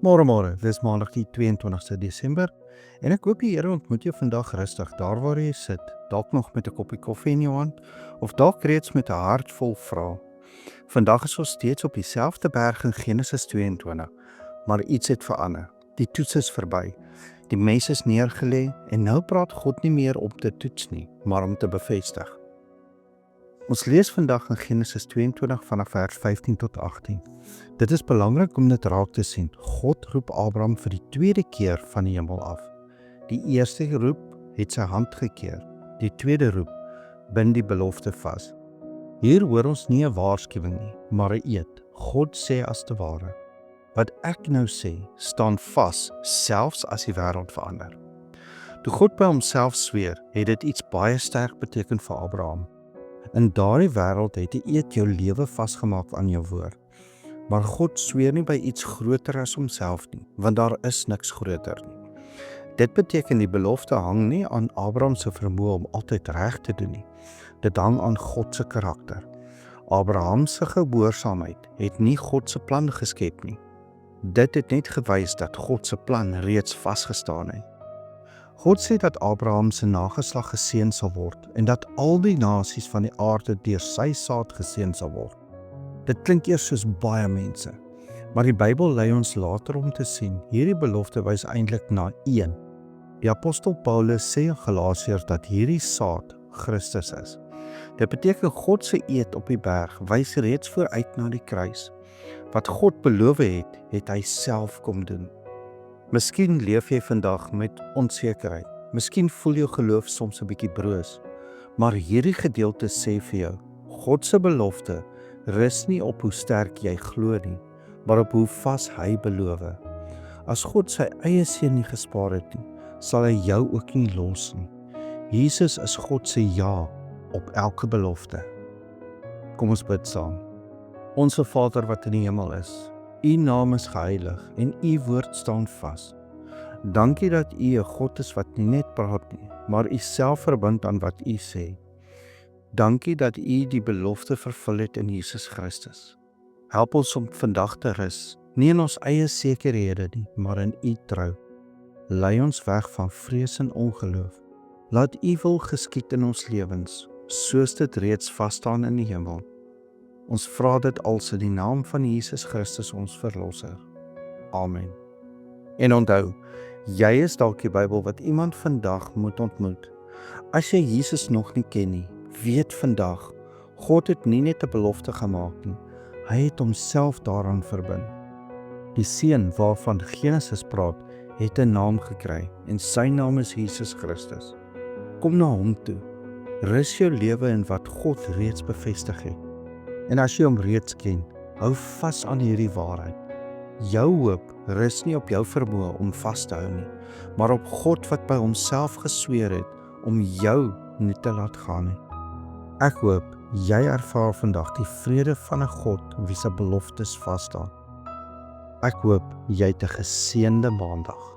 Môre, dis maandag die 22ste Desember en ek hoop die Here ontmoet jou vandag rustig daar waar jy sit, dalk nog met 'n koppie koffie in jou hand of dalk reeds met 'n hart vol vrae. Vandag is ons steeds op dieselfde berg in Genesis 22, maar iets het verander. Die toets is verby. Die mes is neergelê en nou praat God nie meer om te toets nie, maar om te bevestig. Ons lees vandag in Genesis 22 vanaf vers 15 tot 18. Dit is belangrik om dit raak te sien. God roep Abraham vir die tweede keer van die hemel af. Die eerste roep het sy hand gekeer. Die tweede roep bind die belofte vas. Hier hoor ons nie 'n waarskuwing nie, maar 'n eed. God sê as te ware: wat ek nou sê, staan vas, selfs as die wêreld verander. Toe God by homself sweer, het dit iets baie sterk beteken vir Abraham. In daardie wêreld het 'n eed jou lewe vasgemaak aan jou woord. Maar God sweer nie by iets groter as homself nie, want daar is niks groter nie. Dit beteken die belofte hang nie aan Abraham se vermoë om altyd reg te doen nie. Dit hang aan God se karakter. Abraham se gehoorsaamheid het nie God se plan geskep nie. Dit het net gewys dat God se plan reeds vasgestaan het. God sê dat Abraham se nageslag geseën sal word en dat al die nasies van die aarde deur sy saad geseën sal word. Dit klink eers soos baie mense, maar die Bybel lei ons later om te sien, hierdie belofte wys eintlik na een. Die apostel Paulus sê in Galasiërs dat hierdie saad Christus is. Dit beteken God se eed op die berg wys reeds vooruit na die kruis. Wat God beloof het, het hy self kom doen. Miskien leef jy vandag met onsekerheid. Miskien voel jou geloof soms 'n bietjie broos. Maar hierdie gedeelte sê vir jou, God se belofte rus nie op hoe sterk jy glo nie, maar op hoe vas hy beloof. As God sy eie seun nie gespaar het nie, sal hy jou ook nie los nie. Jesus is God se ja op elke belofte. Kom ons bid saam. Onse Vader wat in die hemel is, U naam is geheilig en U woord staan vas. Dankie dat U 'n God is wat nie net praat nie, maar U self verbind aan wat U sê. Dankie dat U die belofte vervul het in Jesus Christus. Help ons om vandag te rus, nie in ons eie sekerhede nie, maar in U trou. Lei ons weg van vrees en ongeloof. Laat U wil geskied in ons lewens, soos dit reeds vasstaan in die hemel. Ons vra dit als in die naam van Jesus Christus ons verlosser. Amen. En onthou, jy is dalk die Bybel wat iemand vandag moet ontmoet. As jy Jesus nog nie ken nie, weet vandag, God het nie net 'n belofte gemaak nie, hy het homself daaraan verbind. Die seun waarvan Genesis praat, het 'n naam gekry en sy naam is Jesus Christus. Kom na hom toe. Rus jou lewe in wat God reeds bevestig het. En as jy hom reeds ken, hou vas aan hierdie waarheid. Jou hoop rus nie op jou vermoë om vas te hou nie, maar op God wat by homself gesweer het om jou nie te laat gaan nie. Ek hoop jy ervaar vandag die vrede van 'n God wie se beloftes vas staan. Ek hoop jy het 'n geseënde maandag.